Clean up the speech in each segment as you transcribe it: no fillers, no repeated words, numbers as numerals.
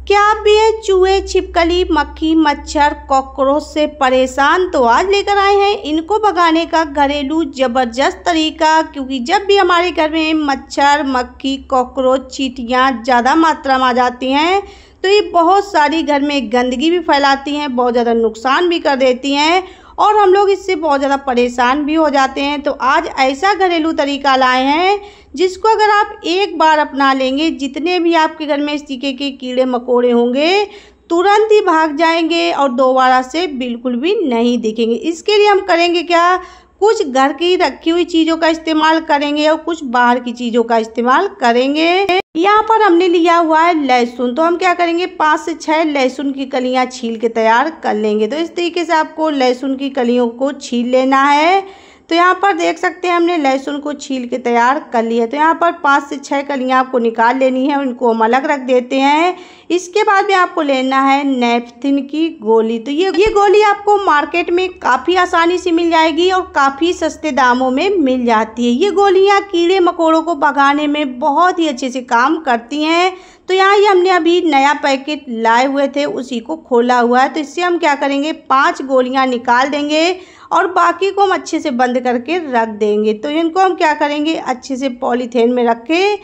क्या आप भी हैं चूहे, छिपकली, मक्खी, मच्छर, कॉकरोच से परेशान? तो आज लेकर आए हैं इनको भगाने का घरेलू जबरदस्त तरीका। क्योंकि जब भी हमारे घर में मच्छर, मक्खी, कॉकरोच, चींटियां ज़्यादा मात्रा में आ जाती हैं तो ये बहुत सारी घर में गंदगी भी फैलाती हैं, बहुत ज़्यादा नुकसान भी कर देती हैं और हम लोग इससे बहुत ज़्यादा परेशान भी हो जाते हैं। तो आज ऐसा घरेलू तरीका लाए हैं जिसको अगर आप एक बार अपना लेंगे, जितने भी आपके घर में इस तरीके के कीड़े मकोड़े होंगे तुरंत ही भाग जाएंगे और दोबारा से बिल्कुल भी नहीं दिखेंगे। इसके लिए हम करेंगे क्या, कुछ घर की रखी हुई चीज़ों का इस्तेमाल करेंगे और कुछ बाहर की चीज़ों का इस्तेमाल करेंगे। यहाँ पर हमने लिया हुआ है लहसुन, तो हम क्या करेंगे 5 से 6 लहसुन की कलियाँ छील के तैयार कर लेंगे। तो इस तरीके से आपको लहसुन की कलियों को छील लेना है। तो यहाँ पर देख सकते हैं हमने लहसुन को छील के तैयार कर लिया। तो यहाँ पर 5 से 6 कलियाँ आपको निकाल लेनी है, उनको हम अलग रख देते हैं। इसके बाद में आपको लेना है नेपथिन की गोली। तो ये गोली आपको मार्केट में काफ़ी आसानी से मिल जाएगी और काफ़ी सस्ते दामों में मिल जाती है। ये गोलियाँ कीड़े मकोड़ों को भगाने में बहुत ही अच्छे से काम करती हैं। तो यहाँ ये हमने अभी नया पैकेट लाए हुए थे, उसी को खोला हुआ है। तो इससे हम क्या करेंगे 5 गोलियाँ निकाल देंगे और बाकी को हम अच्छे से बंद करके रख देंगे। तो इनको हम क्या करेंगे अच्छे से पॉलीथीन में रख के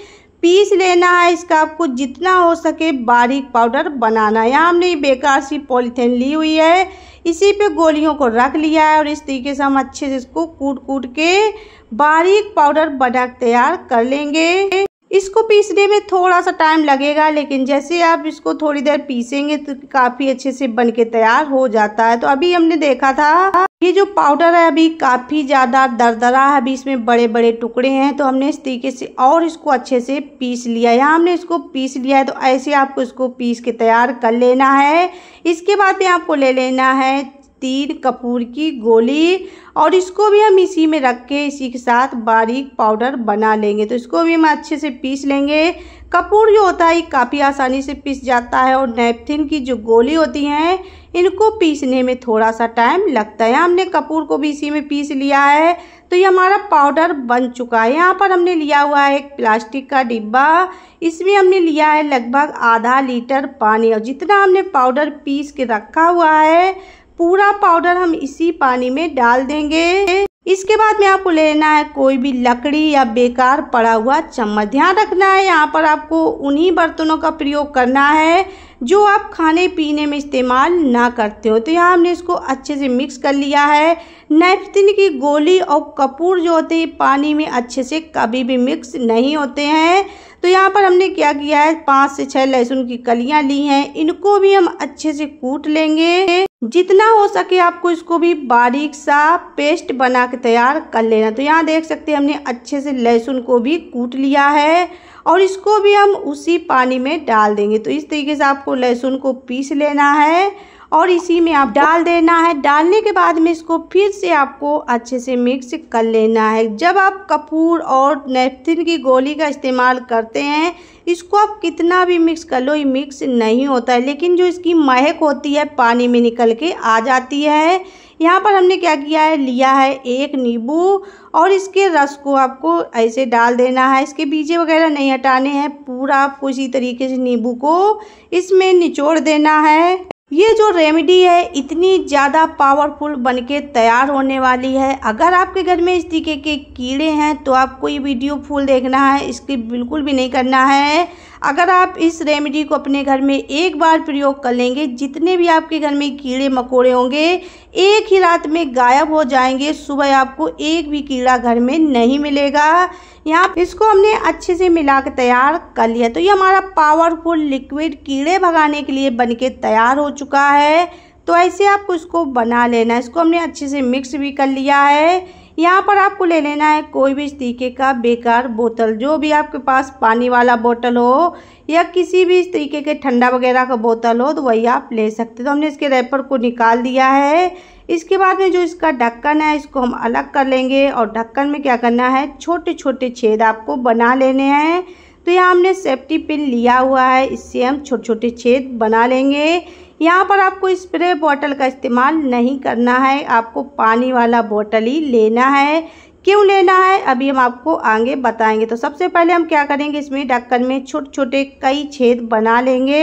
पीस लेना है। इसका आपको जितना हो सके बारीक पाउडर बनाना है। यहाँ हमने ये बेकार सी पॉलीथीन ली हुई है, इसी पे गोलियों को रख लिया है और इस तरीके से हम अच्छे से इसको कूट के बारीक पाउडर बना तैयार कर लेंगे। इसको पीसने में थोड़ा सा टाइम लगेगा, लेकिन जैसे आप इसको थोड़ी देर पीसेंगे तो काफ़ी अच्छे से बन के तैयार हो जाता है। तो अभी हमने देखा था ये जो पाउडर है अभी काफ़ी ज़्यादा दरदरा है, अभी इसमें बड़े बड़े टुकड़े हैं। तो हमने इस तरीके से और इसको अच्छे से पीस लिया। यहाँ हमने इसको पीस लिया है, तो ऐसे आपको इसको पीस के तैयार कर लेना है। इसके बाद में आपको ले लेना है 3 कपूर की गोली और इसको भी हम इसी में रख के इसी के साथ बारीक पाउडर बना लेंगे। तो इसको भी हम अच्छे से पीस लेंगे। कपूर जो होता है काफ़ी आसानी से पीस जाता है और नेपथिन की जो गोली होती हैं इनको पीसने में थोड़ा सा टाइम लगता है। हमने कपूर को भी इसी में पीस लिया है। तो ये हमारा पाउडर बन चुका है। यहाँ पर हमने लिया हुआ है एक प्लास्टिक का डिब्बा, इसमें हमने लिया है लगभग आधा लीटर पानी और जितना हमने पाउडर पीस के रखा हुआ है पूरा पाउडर हम इसी पानी में डाल देंगे। इसके बाद में आपको लेना है कोई भी लकड़ी या बेकार पड़ा हुआ चम्मच। ध्यान रखना है यहाँ पर आपको उन्हीं बर्तनों का प्रयोग करना है जो आप खाने पीने में इस्तेमाल ना करते हो। तो यहाँ हमने इसको अच्छे से मिक्स कर लिया है। नेपथिन की गोली और कपूर जो होते हैं पानी में अच्छे से कभी भी मिक्स नहीं होते हैं। तो यहाँ पर हमने क्या किया है 5 से 6 लहसुन की कलियाँ ली हैं, इनको भी हम अच्छे से कूट लेंगे। जितना हो सके आपको इसको भी बारीक सा पेस्ट बना के तैयार कर लेना। तो यहाँ देख सकते हैं हमने अच्छे से लहसुन को भी कूट लिया है और इसको भी हम उसी पानी में डाल देंगे। तो इस तरीके से आपको लहसुन को पीस लेना है और इसी में आप डाल देना है। डालने के बाद में इसको फिर से आपको अच्छे से मिक्स कर लेना है। जब आप कपूर और नेपथिन की गोली का इस्तेमाल करते हैं इसको आप कितना भी मिक्स कर लो ये मिक्स नहीं होता है, लेकिन जो इसकी महक होती है पानी में निकल के आ जाती है। यहाँ पर हमने क्या किया है लिया है 1 नींबू और इसके रस को आपको ऐसे डाल देना है। इसके बीजे वगैरह नहीं हटाने हैं, पूरा आपको इसी तरीके से नींबू को इसमें निचोड़ देना है। ये जो रेमेडी है इतनी ज़्यादा पावरफुल बनके तैयार होने वाली है। अगर आपके घर में इस तरीके के कीड़े हैं तो आपको ये वीडियो फुल देखना है, इसकी बिल्कुल भी नहीं करना है। अगर आप इस रेमेडी को अपने घर में एक बार प्रयोग कर लेंगे, जितने भी आपके घर में कीड़े मकोड़े होंगे एक ही रात में गायब हो जाएंगे। सुबह आपको एक भी कीड़ा घर में नहीं मिलेगा। यहाँ इसको हमने अच्छे से मिला के तैयार कर लिया। तो ये हमारा पावरफुल लिक्विड कीड़े भगाने के लिए बनके तैयार हो चुका है। तो ऐसे आपको इसको बना लेना है। इसको हमने अच्छे से मिक्स भी कर लिया है। यहाँ पर आपको ले लेना है कोई भी इस तरीके का बेकार बोतल, जो भी आपके पास पानी वाला बोतल हो या किसी भी इस तरीके के ठंडा वगैरह का बोतल हो तो वही आप ले सकते हो। तो हमने इसके रैपर को निकाल दिया है। इसके बाद में जो इसका ढक्कन है इसको हम अलग कर लेंगे और ढक्कन में क्या करना है छोटे छोटे छेद आपको बना लेने हैं। तो यहाँ हमने सेफ्टी पिन लिया हुआ है, इससे हम छोटे छोटे छेद बना लेंगे। यहाँ पर आपको स्प्रे बॉटल का इस्तेमाल नहीं करना है, आपको पानी वाला बोतल ही लेना है। क्यों लेना है अभी हम आपको आगे बताएंगे। तो सबसे पहले हम क्या करेंगे इसमें ढक्कन में छोटे छोटे कई छेद बना लेंगे।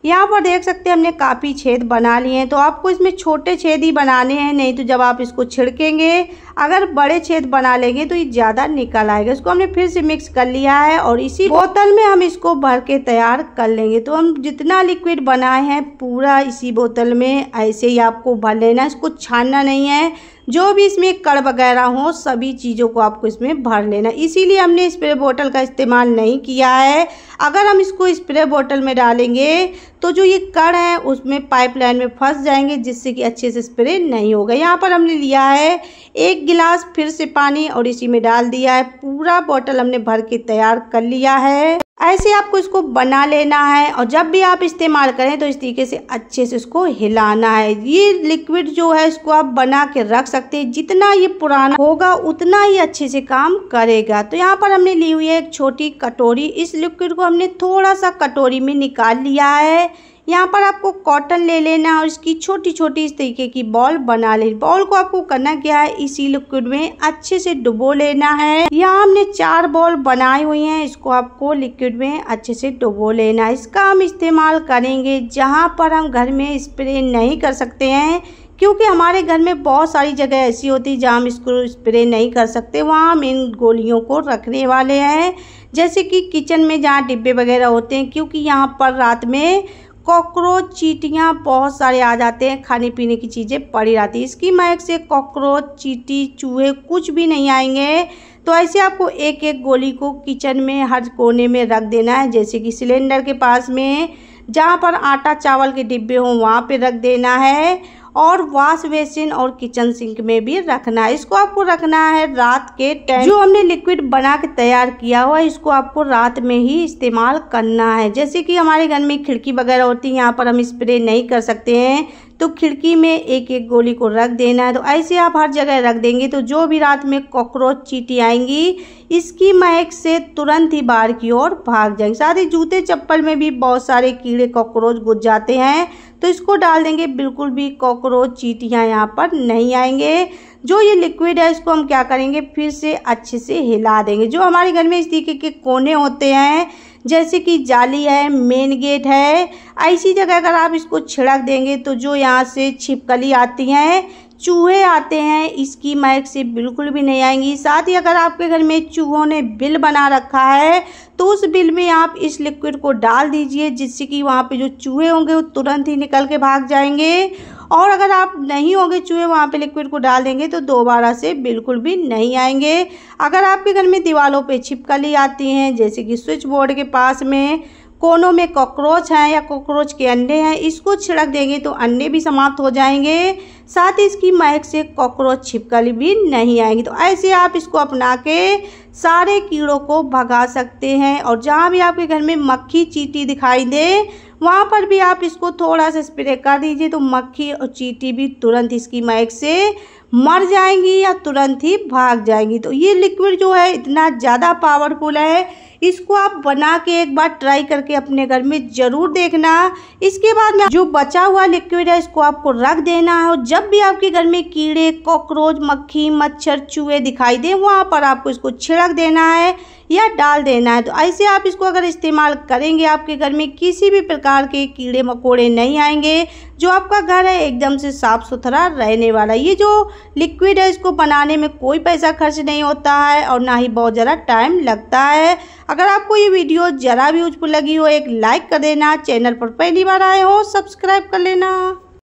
यहाँ पर देख सकते हैं हमने काफ़ी छेद बना लिए हैं। तो आपको इसमें छोटे छेद ही बनाने हैं, नहीं तो जब आप इसको छिड़केंगे अगर बड़े छेद बना लेंगे तो ये ज़्यादा निकल आएगा। इसको हमने फिर से मिक्स कर लिया है और इसी बोतल में हम इसको भर के तैयार कर लेंगे। तो हम जितना लिक्विड बनाए हैं पूरा इसी बोतल में ऐसे ही आपको भर लेना, इसको छानना नहीं है। जो भी इसमें कण वगैरह हो सभी चीज़ों को आपको इसमें भर लेना, इसीलिए हमने स्प्रे बोतल का इस्तेमाल नहीं किया है। अगर हम इसको स्प्रे बोतल में डालेंगे तो जो ये कण है उसमें पाइपलाइन में फंस जाएंगे, जिससे कि अच्छे से स्प्रे नहीं होगा। यहाँ पर हमने लिया है 1 गिलास फिर से पानी और इसी में डाल दिया है। पूरा बोतल हमने भर के तैयार कर लिया है। ऐसे आपको इसको बना लेना है और जब भी आप इस्तेमाल करें तो इस तरीके से अच्छे से इसको हिलाना है। ये लिक्विड जो है इसको आप बना के रख सकते हैं, जितना ये पुराना होगा उतना ही अच्छे से काम करेगा। तो यहाँ पर हमने ली हुई है एक छोटी कटोरी, इस लिक्विड को हमने थोड़ा सा कटोरी में निकाल लिया है। यहाँ पर आपको कॉटन ले लेना और इसकी छोटी छोटी इस तरीके की बॉल बना लेनी। बॉल को आपको करना क्या है, इसी लिक्विड में अच्छे से डुबो लेना है। यहाँ हमने 4 बॉल बनाई हुई हैं, इसको आपको लिक्विड में अच्छे से डुबो लेना है। इसका हम इस्तेमाल करेंगे जहाँ पर हम घर में स्प्रे नहीं कर सकते हैं, क्योंकि हमारे घर में बहुत सारी जगह ऐसी होती है जहाँ हम इसको स्प्रे नहीं कर सकते। वहाँ हम इन गोलियों को रखने वाले हैं, जैसे कि किचन में जहाँ डिब्बे वगैरह होते हैं, क्योंकि यहाँ पर रात में कॉकरोच चींटियाँ बहुत सारे आ जाते हैं, खाने पीने की चीज़ें पड़ी रहती है। इसकी महक से कॉकरोच चींटी चूहे कुछ भी नहीं आएंगे। तो ऐसे आपको एक एक गोली को किचन में हर कोने में रख देना है, जैसे कि सिलेंडर के पास में, जहाँ पर आटा चावल के डिब्बे हों वहाँ पे रख देना है, और वॉश बेसिन और किचन सिंक में भी रखना है। इसको आपको रखना है रात के टाइम। जो हमने लिक्विड बना के तैयार किया हुआ है इसको आपको रात में ही इस्तेमाल करना है। जैसे कि हमारे घर में खिड़की वगैरह होती है, यहाँ पर हम स्प्रे नहीं कर सकते हैं, तो खिड़की में एक एक गोली को रख देना है। तो ऐसे आप हर जगह रख देंगे तो जो भी रात में कॉकरोच चींटी आएंगी इसकी महक से तुरंत ही बाहर की ओर भाग जाएंगे। साथ ही जूते चप्पल में भी बहुत सारे कीड़े कॉकरोच घुस जाते हैं, तो इसको डाल देंगे, बिल्कुल भी कॉकरोच चींटियाँ यहाँ पर नहीं आएंगे। जो ये लिक्विड है इसको हम क्या करेंगे, फिर से अच्छे से हिला देंगे। जो हमारे घर में इस तरीके के कोने होते हैं, जैसे कि जाली है, मेन गेट है, ऐसी जगह अगर आप इसको छिड़क देंगे तो जो यहाँ से छिपकली आती हैं, चूहे आते हैं, इसकी महक से बिल्कुल भी नहीं आएंगी। साथ ही अगर आपके घर में चूहों ने बिल बना रखा है तो उस बिल में आप इस लिक्विड को डाल दीजिए, जिससे कि वहाँ पे जो चूहे होंगे वो तुरंत ही निकल के भाग जाएंगे। और अगर आप नहीं होंगे चूहे वहाँ पे लिक्विड को डाल देंगे तो दोबारा से बिल्कुल भी नहीं आएंगे। अगर आपके घर में दीवारों पे छिपकली आती हैं, जैसे कि स्विच बोर्ड के पास में कोनों में कॉकरोच हैं या कॉकरोच के अंडे हैं, इसको छिड़क देंगे तो अंडे भी समाप्त हो जाएंगे। साथ ही इसकी महक से कॉकरोच छिपकली भी नहीं आएंगी। तो ऐसे आप इसको अपना के सारे कीड़ों को भगा सकते हैं। और जहाँ भी आपके घर में मक्खी चींटी दिखाई दे वहाँ पर भी आप इसको थोड़ा सा स्प्रे कर दीजिए, तो मक्खी और चींटी भी तुरंत इसकी महक से मर जाएंगी या तुरंत ही भाग जाएंगी। तो ये लिक्विड जो है इतना ज़्यादा पावरफुल है, इसको आप बना के एक बार ट्राई करके अपने घर में ज़रूर देखना। इसके बाद में जो बचा हुआ लिक्विड है इसको आपको रख देना है, और जब भी आपके घर में कीड़े कॉकरोच मक्खी मच्छर चूहे दिखाई दे वहाँ पर आपको इसको छिड़क देना है या डाल देना है। तो ऐसे आप इसको अगर इस्तेमाल करेंगे आपके घर में किसी भी प्रकार के कीड़े मकोड़े नहीं आएंगे, जो आपका घर है एकदम से साफ सुथरा रहने वाला। ये जो लिक्विड है इसको बनाने में कोई पैसा खर्च नहीं होता है और ना ही बहुत ज़्यादा टाइम लगता है। अगर आपको ये वीडियो ज़रा भी यूजफुल लगी हो एक लाइक कर देना, चैनल पर पहली बार आए हो सब्सक्राइब कर लेना।